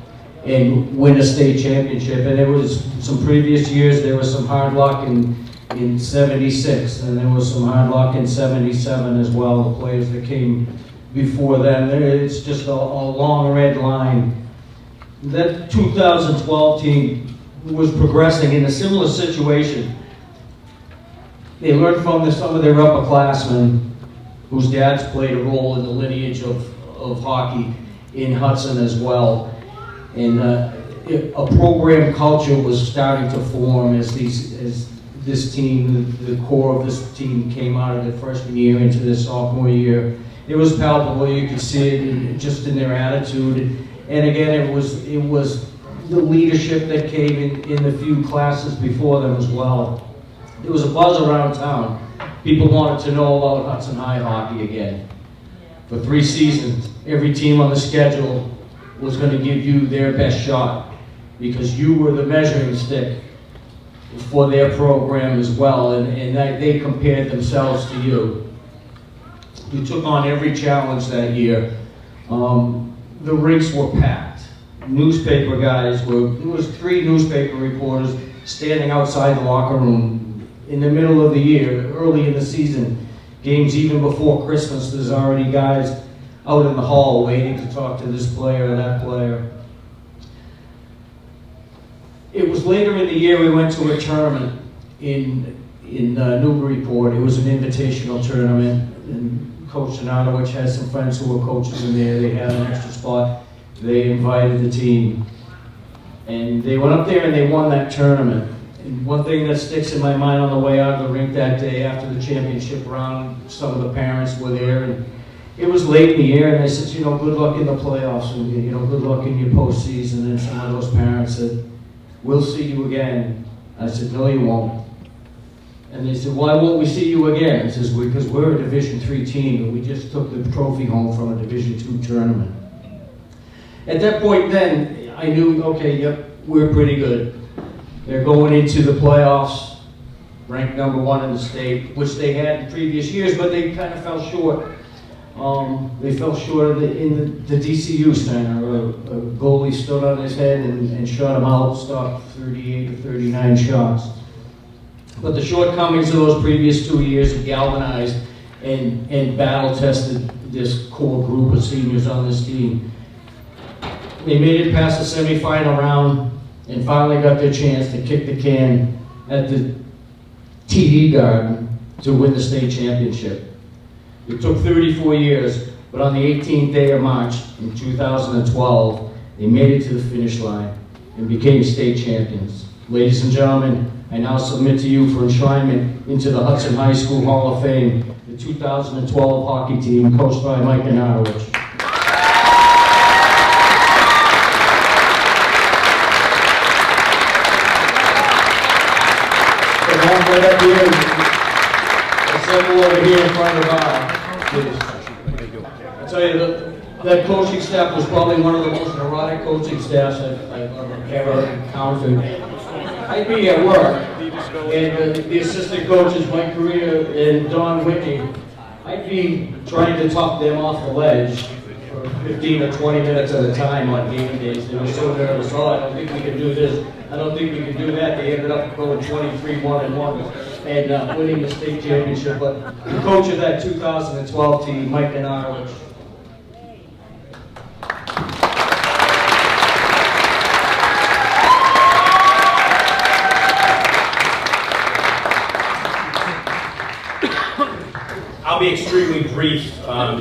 and win a state championship. And there was some previous years, there was some hard luck in 76, and there was some hard luck in 77 as well, the players that came before then. It's just a long red line. That 2012 team was progressing in a similar situation. They learned from some of their upperclassmen whose dads played a role in the lineage of hockey in Hudson as well. And a program culture was starting to form as this team, the core of this team came out of their freshman year into their sophomore year. It was palpable, you could see it just in their attitude. And again, it was the leadership that came in the few classes before them as well. There was a buzz around town. People wanted to know about Hudson High hockey again. For 3 seasons, every team on the schedule was going to give you their best shot because you were the measuring stick for their program as well, and that they compared themselves to you. You took on every challenge that year. The rinks were packed. Newspaper guys there was 3 newspaper reporters standing outside the locker room in the middle of the year, early in the season, games even before Christmas. There's already guys out in the hall waiting to talk to this player or that player. It was later in the year we went to a tournament in Newburyport. It was an invitational tournament, and Coach Zanarowicz had some friends who were coaches in there. They had an extra spot. They invited the team, and they went up there and they won that tournament. And one thing that sticks in my mind on the way out of the rink that day after the championship round, some of the parents were there, and it was late in the year, and I said, good luck in the playoffs, and good luck in your postseason. And some of those parents said, "We'll see you again." I said, "No, you won't." And they said, "Why won't we see you again?" I says, "Because we're a Division III team, and we just took the trophy home from a Division II tournament." At that point then, I knew, okay, yep, we're pretty good. They're going into the playoffs, ranked number 1 in the state, which they had in previous years, but they kind of fell short. They fell short in the DCU center. A goalie stood on his head and shut him out, stopped 38 or 39 shots. But the shortcomings of those previous 2 years have galvanized and battle-tested this core group of seniors on this team. They made it past the semifinal round and finally got their chance to kick the can at the TD Garden to win the state championship. It took 34 years, but on the 18th day of March in 2012, they made it to the finish line and became state champions. Ladies and gentlemen, I now submit to you for enshrinement into the Hudson High School Hall of Fame, the 2012 hockey team coached by Mike Zanarowicz. Right up here, assemble over here in front of I tell you, that coaching staff was probably one of the most neurotic coaching staffs I've ever encountered. I'd be at work, and the assistant coaches, Mike Correa and Don Whitney, I'd be trying to talk them off the ledge for 15 or 20 minutes at a time on game days. They were so nervous. "Oh, I don't think we can do this. I don't think we can do that." They ended up going 23-1-1 and winning the state championship. But the coach of that 2012 team, Mike Zanarowicz. I'll be extremely brief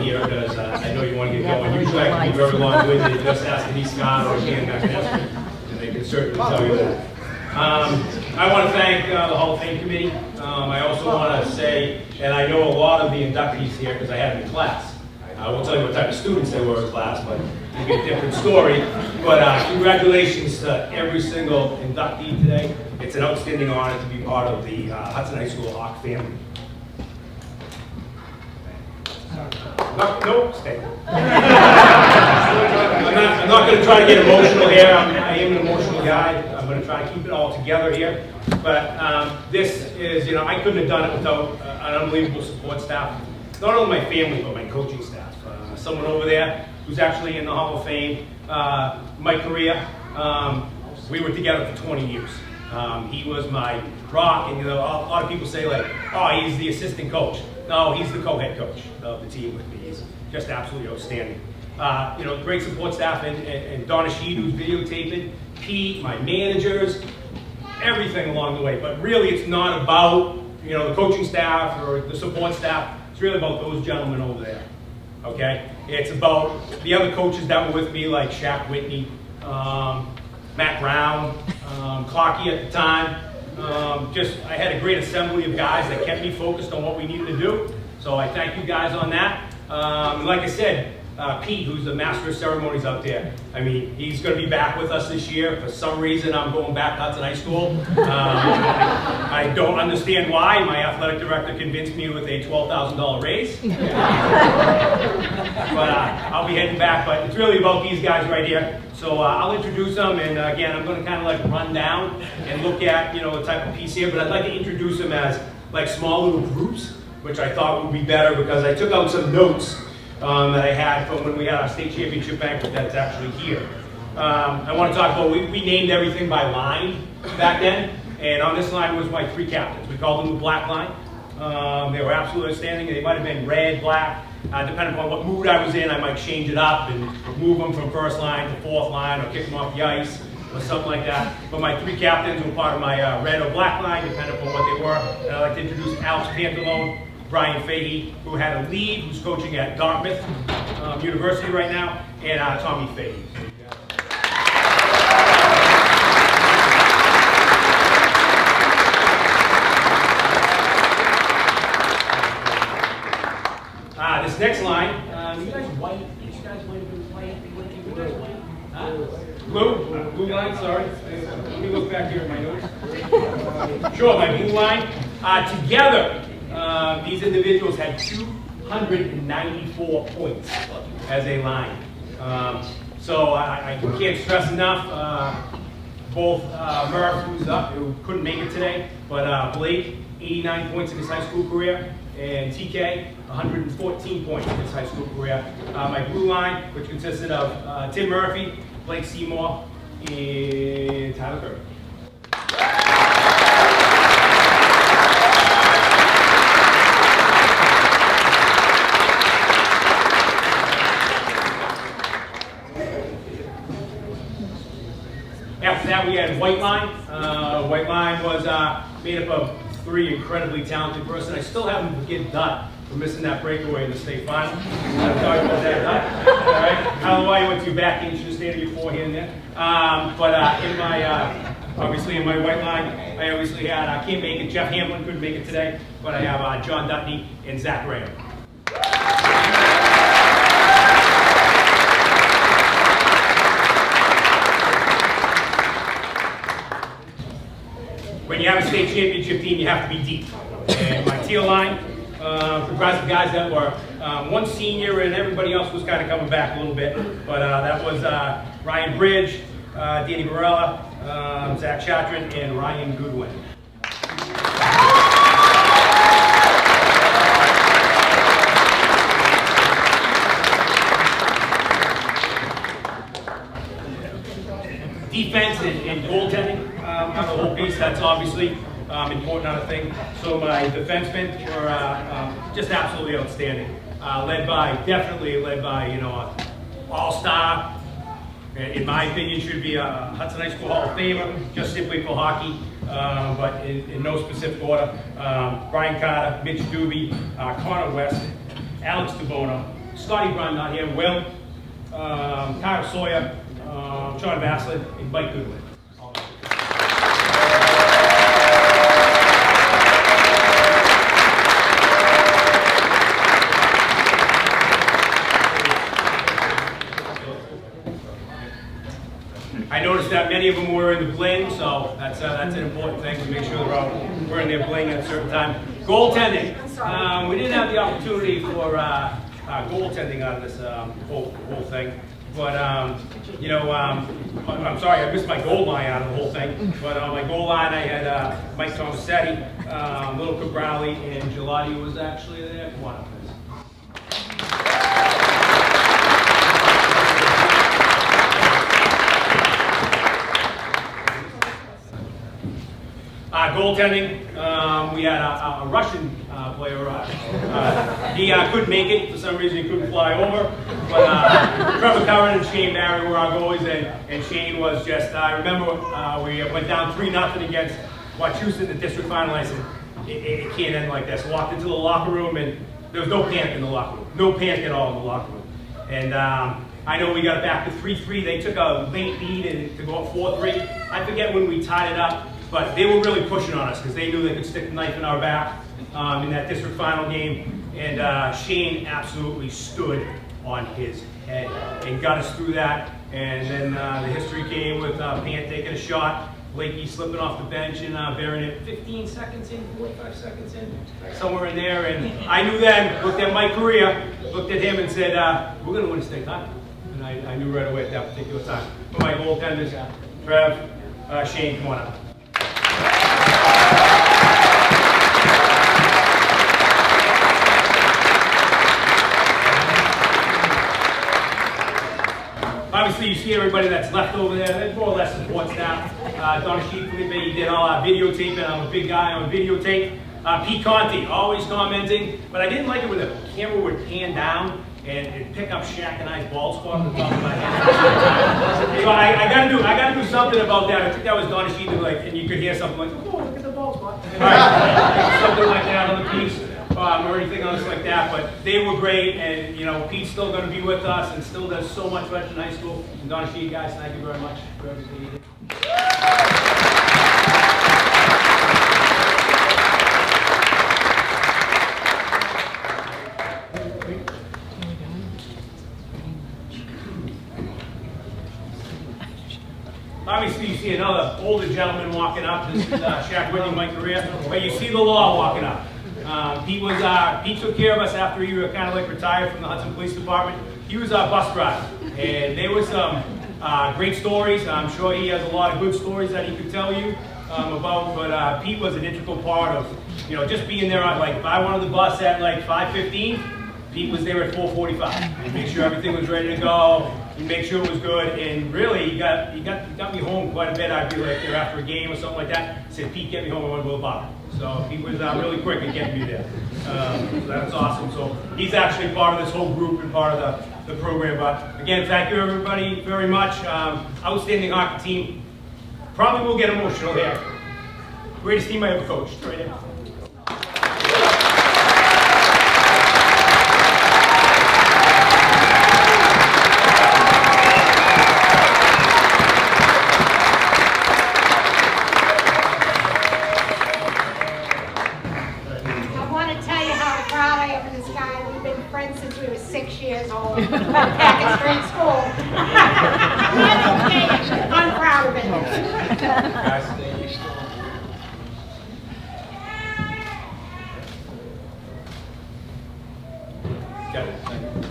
here because I know you want to get going. Usually I can be very long-winded, just ask Denise Scott or Dan McAnally, and they can certainly tell you that. I want to thank the Hall of Fame Committee. I also want to say, and I know a lot of the inductees here because I had them in class. I won't tell you what type of students they were in class, but it'll be a different story. But congratulations to every single inductee today. It's an outstanding honor to be part of the Hudson High School Hawk family. No, stay. I'm not going to try to get emotional here. I am an emotional guy. I'm going to try to keep it all together here. But this is, I couldn't have done it without an unbelievable support staff. Not only my family, but my coaching staff. Someone over there who's actually in the Hall of Fame. My career, we were together for 20 years. He was my rock, and a lot of people say like, oh, he's the assistant coach. No, he's the co-head coach of the team with me. He's just absolutely outstanding. Great support staff, and Donna Sheed, who's videotaping, Pete, my managers, everything along the way. But really, it's not about the coaching staff or the support staff. It's really about those gentlemen over there. Okay, it's about the other coaches that were with me, like Shaq Whitney, Matt Brown, Clocky at the time. I had a great assembly of guys that kept me focused on what we needed to do. So I thank you guys on that. Like I said, Pete, who's the master of ceremonies out there, I mean, he's going to be back with us this year. For some reason, I'm going back to Hudson High School. I don't understand why. My athletic director convinced me with a $12,000 raise. But I'll be heading back. But it's really about these guys right here. So I'll introduce them, and again, I'm going to kind of like run down and look at the type of piece here. But I'd like to introduce them as like small little groups, which I thought would be better because I took out some notes that I had from when we had our state championship banquet that's actually here. I want to talk about, we named everything by line back then, and on this line was my 3 captains. We called them the black line. They were absolutely outstanding. They might have been red, black, depending on what mood I was in. I might change it up and move them from first line to fourth line or kick them off the ice or something like that. But my 3 captains were part of my red or black line, depending on what they were. And I'd like to introduce Alex Pantalone, Brian Fahey, who had a lead, who's coaching at Dartmouth University right now, and Tommy Fahey. This next line, you guys white? You guys white? Blue line, sorry. Let me look back here at my notes. Sure, my blue line. Together, these individuals had 294 points as a line. So I can't stress enough, both Murph, who's up, who couldn't make it today, but Blake, 89 points in his high school career, and TK, 114 points in his high school career. My blue line, which consisted of Tim Murphy, Blake Seymour, and Tyler Kirby. After that, we had White Line. White Line was made up of 3 incredibly talented persons. I still haven't forgiven Dut for missing that breakaway in the state final. I'm sorry about that, Dut. All right. I don't know why you went to your back end. You should have stayed at your forehand there. But in my, obviously in my White Line, I obviously had, I can't make it. Jeff Hamlin couldn't make it today, but I have John Dutney and Zach Graham. When you have a state championship team, you have to be deep. And my teal line comprised of guys that were one senior and everybody else was kind of coming back a little bit. But that was Ryan Bridge, Danny Barella, Zach Chatrin, and Ryan Goodwin. Defense and goaltending on the whole piece, that's obviously important on a thing. So my defensemen were just absolutely outstanding. Definitely led by, all-star. In my opinion, should be a Hudson High School Hall of Famer, just simply for hockey, but in no specific order. Brian Carter, Mitch Doobie, Connor West, Alex DeBona, Scotty Brun, not here, Will, Kyle Sawyer, Sean Bassett, and Mike Goodwin. I noticed that many of them were in the bling, so that's an important thing to make sure we're in their bling at a certain time. Goaltending. We didn't have the opportunity for goaltending out of this whole thing. But, you know, I'm sorry, I missed my goal line out of the whole thing. But on my goal line, I had Mike Tomasetti, Little Cabrali, and Gelati was actually there. Come on up, please. Goaltending, we had a Russian player. He couldn't make it. For some reason, he couldn't fly over. But Trevor Curran and Shane Barry were our goalies, and Shane was just, I remember we went down 3-0 against Wachusett in the district final. I said, it can't end like this. Walked into the locker room, and there was no panic in the locker room. No panic at all in the locker room. And I know we got back to 3-3. They took a late lead and to go up 4-3. I forget when we tied it up. But they were really pushing on us because they knew they could stick the knife in our back in that district final game. And Shane absolutely stood on his head and got us through that. And then the history came with Pant taking a shot, Blakey slipping off the bench and burying it 15 seconds in, 45 seconds in, somewhere in there. And I knew then, looked at Mike Correa, looked at him and said, we're going to win a state title. And I knew right away at that particular time. But my goaltenders, Trev, Shane, come on up. Obviously, you see everybody that's left over there. They're more or less support staff. Donna Sheep, he did all our videotaping. I'm a big guy on videotape. Pete Conti, always commenting. But I didn't like it when the camera would pan down and it'd pick up Shaq and I's bald spot on the top of my head. So I gotta do something about that. I think that was Donna Sheep, like, and you could hear something like, oh, look at the bald spot. All right. Something like that on the piece. Or anything else like that, but they were great, and you know, Pete's still going to be with us and still does so much better in high school. And Donna Sheet, guys, thank you very much for everything you did. Obviously, you see another older gentleman walking up. This is Shaq Whitney, Mike Correa, but you see the law walking up. Pete took care of us after he kind of like retired from the Hudson Police Department. He was our bus driver, and there was some great stories. I'm sure he has a lot of good stories that he could tell you about. But Pete was an integral part of, you know, just being there. Like if I wanted the bus at like 5:15, Pete was there at 4:45. He'd make sure everything was ready to go. He'd make sure it was good, and really, he got me home quite a bit. I'd be like there after a game or something like that. He said, Pete, get me home. I want to go to the bar. So he was really quick at getting me there. So that's awesome. So he's actually part of this whole group and part of the program. But again, thank you everybody very much. Outstanding hockey team. Probably will get emotional here. Greatest team I ever coached right now. Since we were 6 years old, back in straight school. I'm proud of it. Guys, got it. Thank you.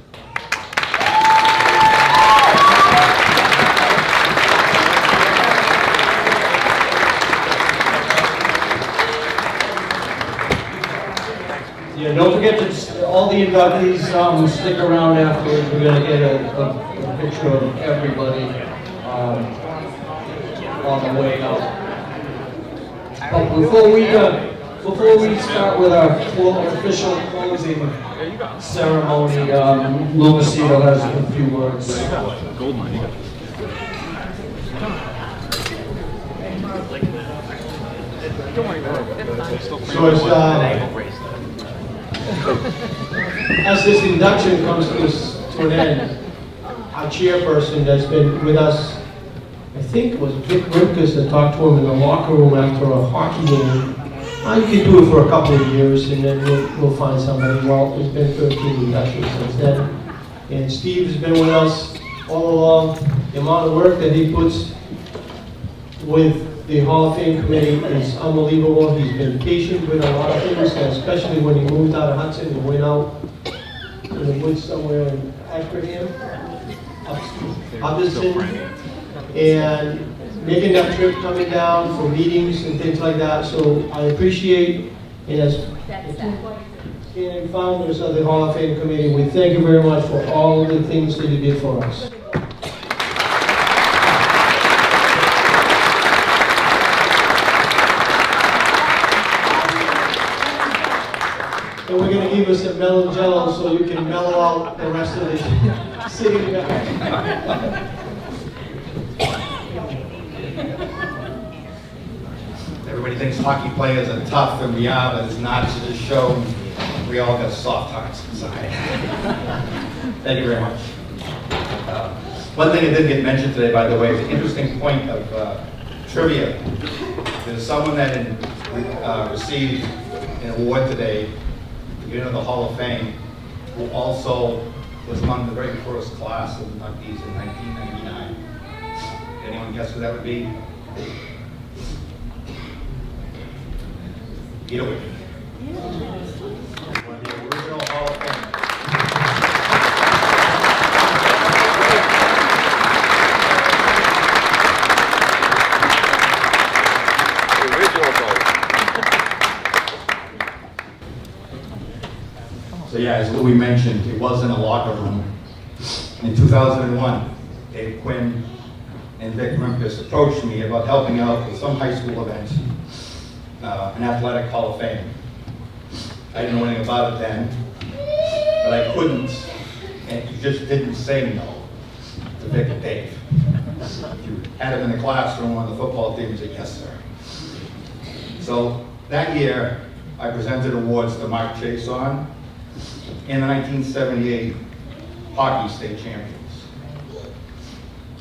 Yeah, don't forget to, all the inductees stick around afterwards. We're going to get a picture of everybody on the way out. But before we start with our official closing ceremony, Lou Macedo has a few words. Gold mine, you got As this induction comes to an end, our chairperson that's been with us, I think it was Vic Rimkus that talked to him in the locker room after a hockey game. You can do it for a couple of years and then we'll find somebody. Well, there's been 13 inductions since then. And Steve has been with us all along. The amount of work that he puts with the Hall of Fame committee is unbelievable. He's been patient with a lot of things, especially when he moved out of Hudson and went out in the woods somewhere in Ashburnham, Hubbardston, and making that trip coming down for meetings and things like that. So I appreciate, and as and founders of the Hall of Fame Committee, we thank you very much for all the things that you did for us. And we're going to give us a mellow jello so you can mellow out the rest of the sitting back. Everybody thinks hockey players are tough, and we are, but it's not. To just show we all got soft hearts inside. Thank you very much. One thing that didn't get mentioned today, by the way, is an interesting point of trivia. There's someone that received an award today to get into the Hall of Fame, who also was among the very first class of inductees in 1999. Anyone guess who that would be? Peter Whitney. One of the original Hall of Fame. So yeah, as Louis mentioned, it was in a locker room. In 2001, Dave Quinn and Vic Memphis approached me about helping out with some high school event, an athletic Hall of Fame. I didn't know anything about it then, but I couldn't, and you just didn't say no to Vic and Dave. If you had him in the classroom on the football team, you said, yes, sir. So that year, I presented awards to Mark Chason and the 1978 hockey state champions.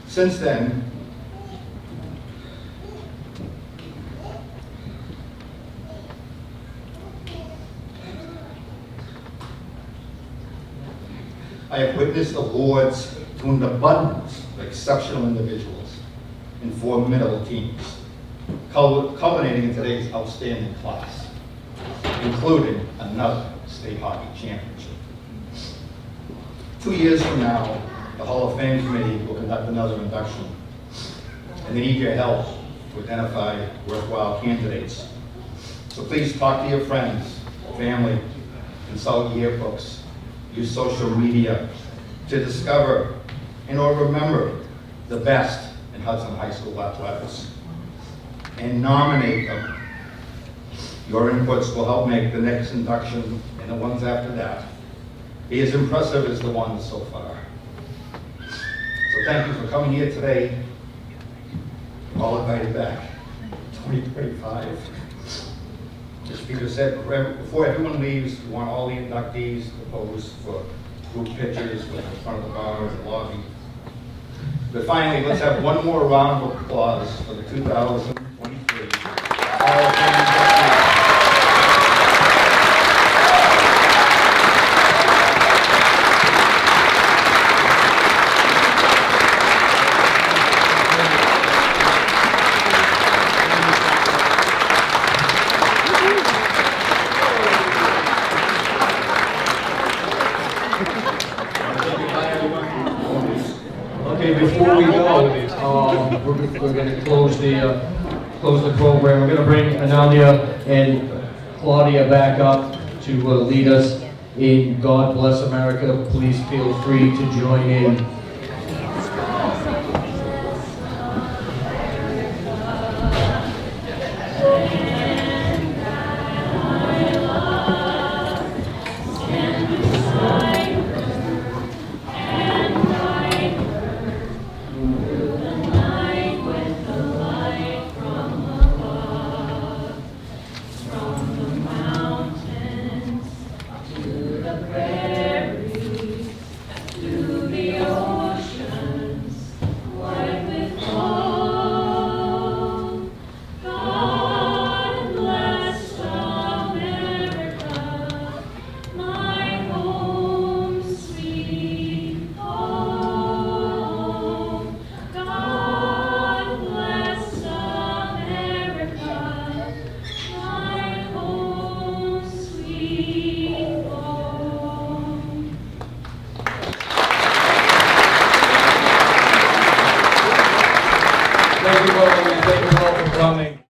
Since then, I have witnessed awards to an abundance of exceptional individuals and formidable teams, culminating in today's outstanding class, including another state hockey championship. 2 years from now, the Hall of Fame Committee will conduct another induction, and they need your help to identify worthwhile candidates. So please talk to your friends, family, consult yearbooks, use social media to discover and or remember the best in Hudson High School athletics, and nominate them. Your inputs will help make the next induction and the ones after that be as impressive as the ones so far. So thank you for coming here today. You're all invited back. 2025. As Peter said, before everyone leaves, we want all the inductees to pose for group pictures with the front of the bar and the lobby. But finally, let's have one more round of applause for the 2023 Hall of Fame inductees. Okay, before we go, we're going to close the program. We're going to bring Analia and Claudia back up to lead us in God Bless America. Please feel free to join in